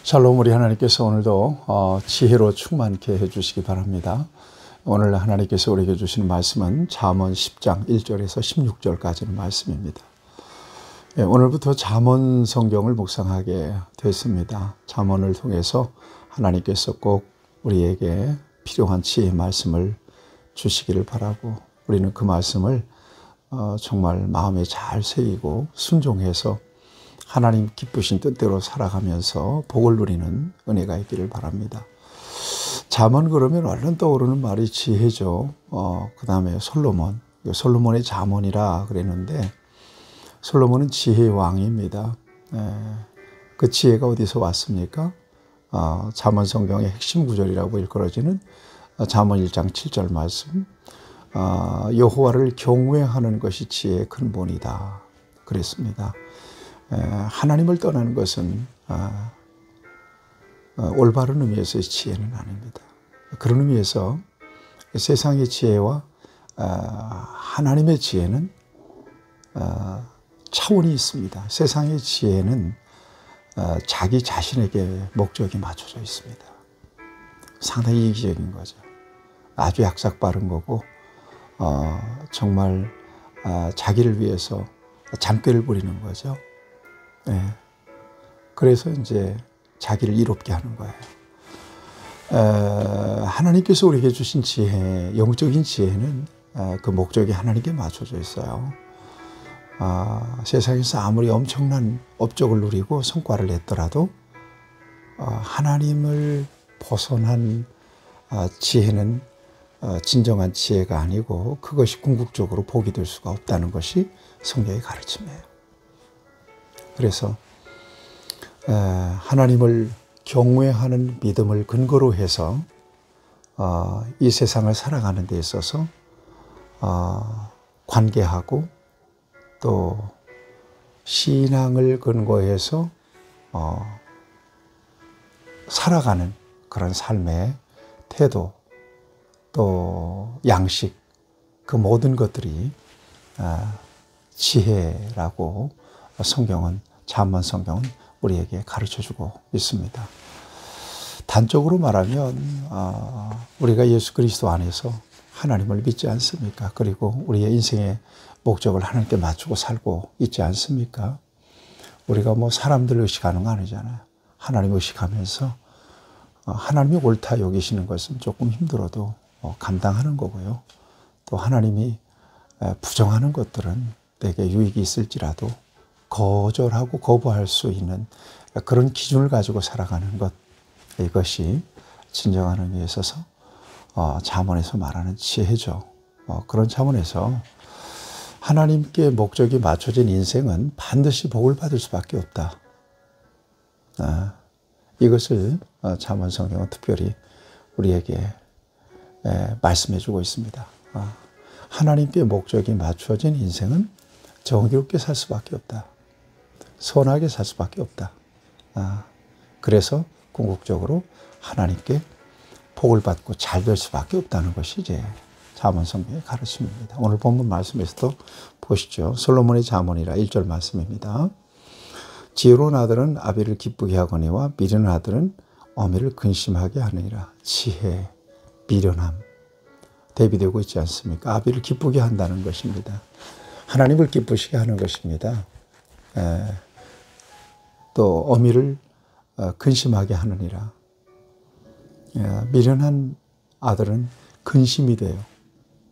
샬롬, 우리 하나님께서 오늘도 지혜로 충만케 해주시기 바랍니다. 오늘 하나님께서 우리에게 주시는 말씀은 잠언 10장 1절에서 16절까지의 말씀입니다. 오늘부터 잠언 성경을 묵상하게 됐습니다. 잠언을 통해서 하나님께서 꼭 우리에게 필요한 지혜의 말씀을 주시기를 바라고, 우리는 그 말씀을 정말 마음에 잘 새기고 순종해서 하나님 기쁘신 뜻대로 살아가면서 복을 누리는 은혜가 있기를 바랍니다. 잠언 그러면 얼른 떠오르는 말이 지혜죠. 그 다음에 솔로몬의 잠언이라 그랬는데, 솔로몬은 지혜의 왕입니다. 그 지혜가 어디서 왔습니까? 잠언 성경의 핵심 구절이라고 일컬어지는 잠언 1장 7절 말씀, 여호와를 경외하는 것이 지혜의 근본이다 그랬습니다. 하나님을 떠나는 것은 올바른 의미에서의 지혜는 아닙니다. 그런 의미에서 세상의 지혜와 하나님의 지혜는 차원이 있습니다. 세상의 지혜는 자기 자신에게 목적이 맞춰져 있습니다. 상당히 이기적인 거죠. 아주 약삭 빠른 거고, 정말 자기를 위해서 잠꾀를 부리는 거죠. 그래서 이제 자기를 이롭게 하는 거예요. 하나님께서 우리에게 주신 지혜, 영적인 지혜는 그 목적이 하나님께 맞춰져 있어요. 세상에서 아무리 엄청난 업적을 누리고 성과를 냈더라도 하나님을 벗어난 지혜는 진정한 지혜가 아니고, 그것이 궁극적으로 복이 될 수가 없다는 것이 성경의 가르침이에요. 그래서 하나님을 경외하는 믿음을 근거로 해서 이 세상을 살아가는 데 있어서 관계하고, 또 신앙을 근거해서 살아가는 그런 삶의 태도, 또 양식, 그 모든 것들이 지혜라고 잠언 성경은 우리에게 가르쳐주고 있습니다. 단적으로 말하면 우리가 예수 그리스도 안에서 하나님을 믿지 않습니까? 그리고 우리의 인생의 목적을 하나님께 맞추고 살고 있지 않습니까? 우리가 사람들 의식하는 거 아니잖아요. 하나님 의식하면서 하나님이 옳다 여기시는 것은 조금 힘들어도 감당하는 거고요. 또 하나님이 부정하는 것들은 내게 유익이 있을지라도 거절하고 거부할 수 있는 그런 기준을 가지고 살아가는 것, 이것이 진정한 의미에 있어서 잠언에서 말하는 지혜죠. 그런 차원에서 하나님께 목적이 맞춰진 인생은 반드시 복을 받을 수밖에 없다. 이것을 잠언 성경은 특별히 우리에게 말씀해 주고 있습니다. 하나님께 목적이 맞춰진 인생은 정의롭게 살 수밖에 없다. 선하게 살 수밖에 없다. 그래서 궁극적으로 하나님께 복을 받고 잘 될 수밖에 없다는 것이 이제 잠언 성경의 가르침입니다. 오늘 본문 말씀에서도 보시죠. 솔로몬의 잠언이라 1절 말씀입니다. 지혜로운 아들은 아비를 기쁘게 하거니와 미련한 아들은 어미를 근심하게 하느니라. 지혜, 미련함 대비되고 있지 않습니까? 아비를 기쁘게 한다는 것입니다. 하나님을 기쁘시게 하는 것입니다. 또 어미를 근심하게 하느니라. 미련한 아들은 근심이 돼요.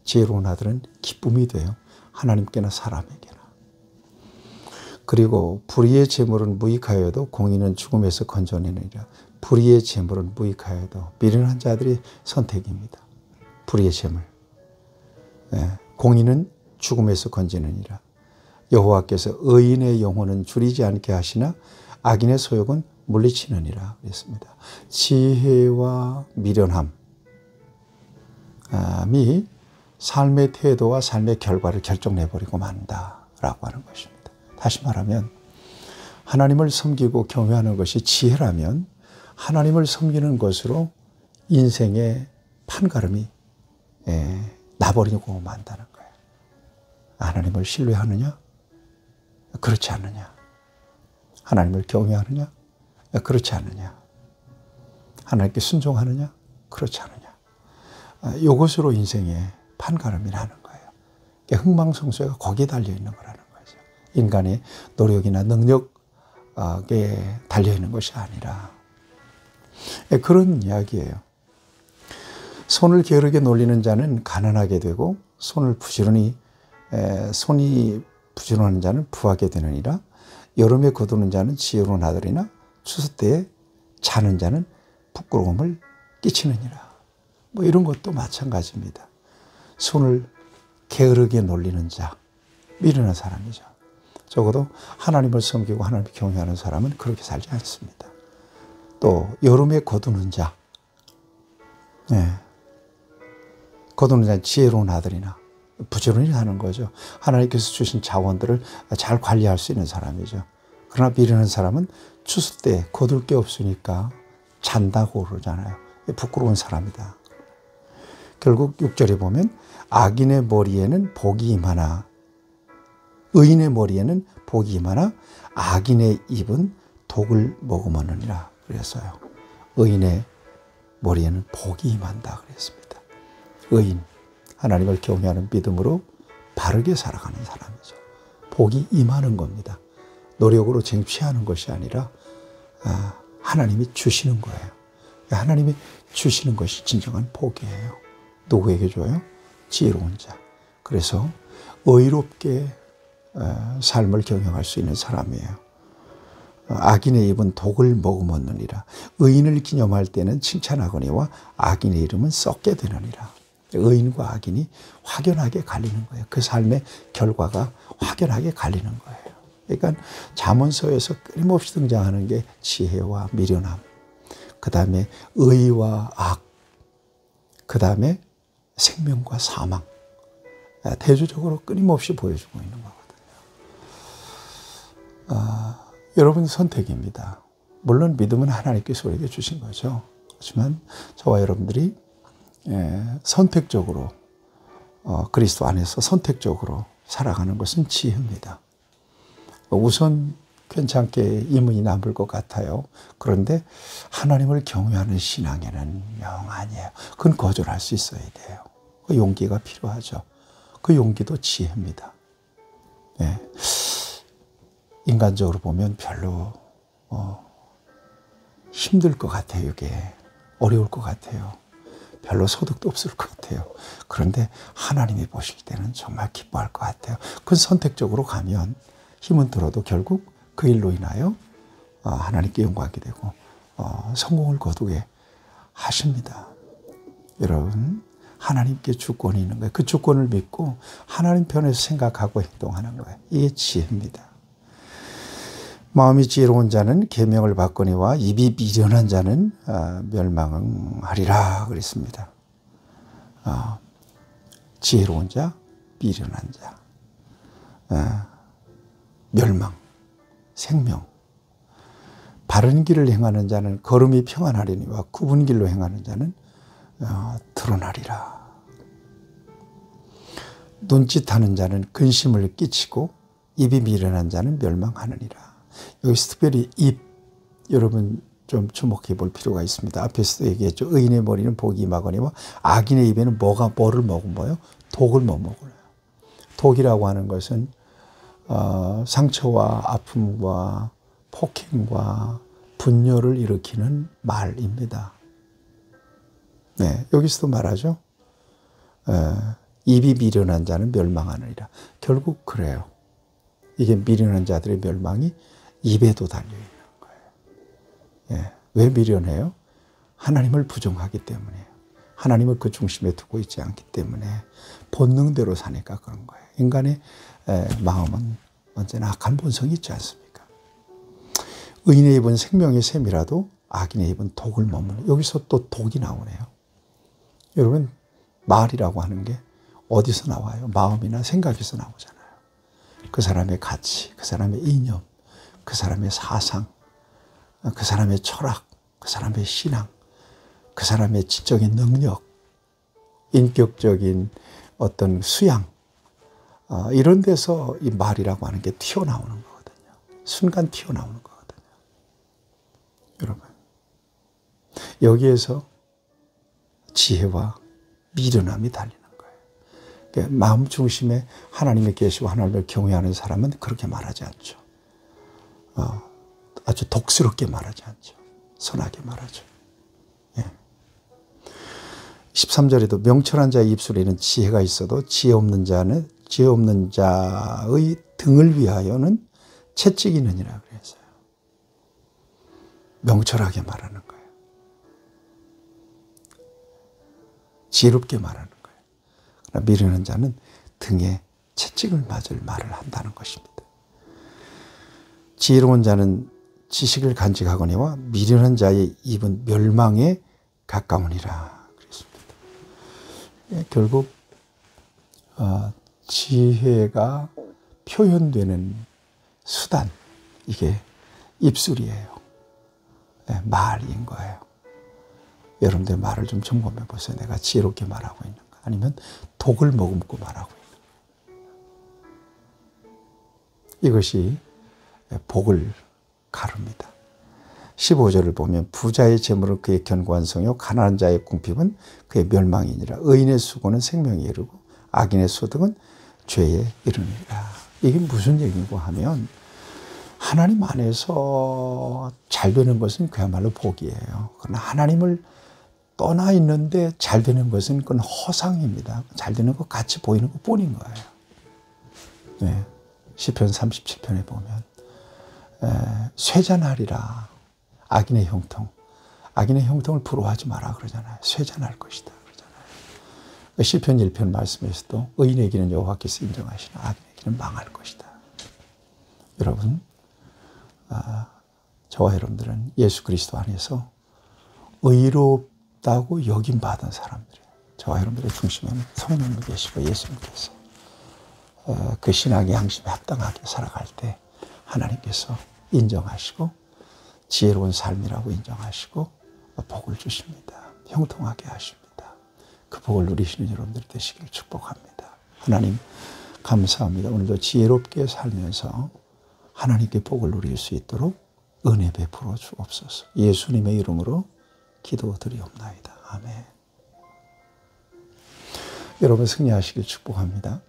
지혜로운 아들은 기쁨이 돼요. 하나님께나 사람에게나. 그리고 불의의 재물은 무익하여도 공의는 죽음에서 건져내느니라. 불의의 재물은 무익하여도, 미련한 자들의 선택입니다. 불의의 재물. 공의는 죽음에서 건지느니라. 여호와께서 의인의 영혼은 줄이지 않게 하시나 악인의 소욕은 물리치느니라 그랬습니다. 지혜와 미련함이 삶의 태도와 삶의 결과를 결정내버리고 만다라고 하는 것입니다. 다시 말하면 하나님을 섬기고 경외하는 것이 지혜라면, 하나님을 섬기는 것으로 인생의 판가름이 나버리고 만다는 거예요. 하나님을 신뢰하느냐? 그렇지 않느냐? 하나님을 경외하느냐? 그렇지 않느냐? 하나님께 순종하느냐? 그렇지 않느냐? 이것으로 인생의 판가름이 나는 거예요. 흥망성쇠가 거기에 달려있는 거라는 거죠. 인간의 노력이나 능력에 달려있는 것이 아니라 그런 이야기예요. 손을 게으르게 놀리는 자는 가난하게 되고 손이 부지런한 자는 부하게 되느니라. 여름에 거두는 자는 지혜로운 아들이나 추수 때에 자는 자는 부끄러움을 끼치느니라. 뭐 이런 것도 마찬가지입니다. 손을 게으르게 놀리는 자, 미련한 사람이죠. 적어도 하나님을 섬기고 하나님을 경외하는 사람은 그렇게 살지 않습니다. 또 여름에 거두는 자, 거두는 자는 지혜로운 아들이나 부지런히 하는 거죠. 하나님께서 주신 자원들을 잘 관리할 수 있는 사람이죠. 그러나 미련한 사람은 추수 때 거둘 게 없으니까 잔다고 그러잖아요. 부끄러운 사람이다. 결국 6절에 보면 악인의 머리에는 복이 임하나 의인의 머리에는 복이 임하나 악인의 입은 독을 머금었느니라 그랬어요. 의인의 머리에는 복이 임한다 그랬습니다. 의인, 하나님을 경외하는 믿음으로 바르게 살아가는 사람이죠. 복이 임하는 겁니다. 노력으로 쟁취하는 것이 아니라 하나님이 주시는 거예요. 하나님이 주시는 것이 진정한 복이에요. 누구에게 줘요? 지혜로운 자. 그래서 의롭게 삶을 경영할 수 있는 사람이에요. 악인의 입은 독을 머금었느니라. 의인을 기념할 때는 칭찬하거니와 악인의 이름은 썩게 되느니라. 의인과 악인이 확연하게 갈리는 거예요. 그 삶의 결과가 확연하게 갈리는 거예요. 그러니까 잠언서에서 끊임없이 등장하는 게 지혜와 미련함, 그 다음에 의와 악, 그 다음에 생명과 사망, 대조적으로 끊임없이 보여주고 있는 거거든요. 여러분 선택입니다. 물론 믿음은 하나님께서 우리에게 주신 거죠. 하지만 저와 여러분들이 선택적으로 그리스도 안에서 선택적으로 살아가는 것은 지혜입니다. 우선 괜찮게 이문이 남을 것 같아요. 그런데 하나님을 경외하는 신앙에는 영 아니에요. 그건 거절할 수 있어야 돼요. 그 용기가 필요하죠. 그 용기도 지혜입니다. 인간적으로 보면 별로 힘들 것 같아요. 이게 어려울 것 같아요. 별로 소득도 없을 것 같아요. 그런데 하나님이 보실 때는 정말 기뻐할 것 같아요. 그 선택적으로 가면 힘은 들어도 결국 그 일로 인하여 하나님께 영광하게 되고 성공을 거두게 하십니다. 여러분, 하나님께 주권이 있는 거예요. 그 주권을 믿고 하나님 편에서 생각하고 행동하는 거예요. 이게 지혜입니다. 마음이 지혜로운 자는 계명을 받거니와 입이 미련한 자는 멸망하리라 그랬습니다. 지혜로운 자, 미련한 자, 멸망, 생명. 바른 길을 행하는 자는 걸음이 평안하리니와 굽은 길로 행하는 자는 드러나리라. 눈짓하는 자는 근심을 끼치고 입이 미련한 자는 멸망하느니라. 여기서 특별히 입, 여러분 좀 주목해 볼 필요가 있습니다. 앞에서도 얘기했죠. 의인의 머리는 복이 임하거니와 악인의 입에는 뭐를 머금어요? 독을 머금어요. 독이라고 하는 것은 상처와 아픔과 폭행과 분열을 일으키는 말입니다. 여기서도 말하죠. 입이 미련한 자는 멸망하느니라. 결국 그래요. 이게 미련한 자들의 멸망이 입에도 달려있는 거예요. 왜 미련해요? 하나님을 부정하기 때문이에요. 하나님을 그 중심에 두고 있지 않기 때문에 본능대로 사니까 그런 거예요. 인간의 마음은 언제나 악한 본성이 있지 않습니까? 의인의 입은 생명의 샘이라도 악인의 입은 독을 머무는, 여기서 또 독이 나오네요. 여러분, 말이라고 하는 게 어디서 나와요? 마음이나 생각에서 나오잖아요. 그 사람의 가치, 그 사람의 이념, 그 사람의 사상, 그 사람의 철학, 그 사람의 신앙, 그 사람의 지적인 능력, 인격적인 어떤 수양, 이런 데서 이 말이라고 하는 게 튀어나오는 거거든요. 순간 튀어나오는 거거든요. 여러분, 여기에서 지혜와 미련함이 달리는 거예요. 그러니까 마음 중심에 하나님의 계시와 하나님을 경외하는 사람은 그렇게 말하지 않죠. 아주 독스럽게 말하지 않죠. 선하게 말하죠. 예. 13절에도 명철한 자의 입술에는 지혜가 있어도 지혜 없는 자의 등을 위하여는 채찍이 있느니라 그랬어요. 명철하게 말하는 거예요. 지혜롭게 말하는 거예요. 그러나 미련한 자는 등에 채찍을 맞을 말을 한다는 것입니다. 지혜로운 자는 지식을 간직하거니와 미련한 자의 입은 멸망에 가까우니라 그랬습니다. 예, 결국 지혜가 표현되는 수단, 이게 입술이에요. 네, 말인 거예요. 여러분들 말을 좀 점검해 보세요. 내가 지혜롭게 말하고 있는가? 아니면 독을 머금고 말하고 있는가? 이것이 복을 가릅니다. 15절을 보면 부자의 재물은 그의 견고한 성이요 가난한 자의 궁핍은 그의 멸망이니라. 의인의 수고는 생명에 이르고 악인의 소득은 죄에 이르니라. 이게 무슨 얘기인가 하면 하나님 안에서 잘 되는 것은 그야말로 복이에요. 그러나 하나님을 떠나 있는데 잘 되는 것은 그건 허상입니다. 잘 되는 것 같이 보이는 것 뿐인 거예요. 네. 시편 37편에 보면 쇠잔하리라 악인의 형통. 악인의 형통을 부러워하지 마라 그러잖아요. 쇠잔할 것이다 그러잖아요. 시편 1편 말씀에서도 의인의 길은 여호와께서 인정하시나 악인의 길은 망할 것이다. 여러분, 저와 여러분들은 예수 그리스도 안에서 의롭다고 여김받은 사람들이에요. 저와 여러분들의 중심에는 성령님 계시고 예수님께서 그 신앙의 양심에 합당하게 살아갈 때 하나님께서 인정하시고 지혜로운 삶이라고 인정하시고 복을 주십니다. 형통하게 하십니다. 그 복을 누리시는 여러분들 되시길 축복합니다. 하나님 감사합니다. 오늘도 지혜롭게 살면서 하나님께 복을 누릴 수 있도록 은혜 베풀어 주옵소서. 예수님의 이름으로 기도드리옵나이다. 아멘. 여러분 승리하시길 축복합니다.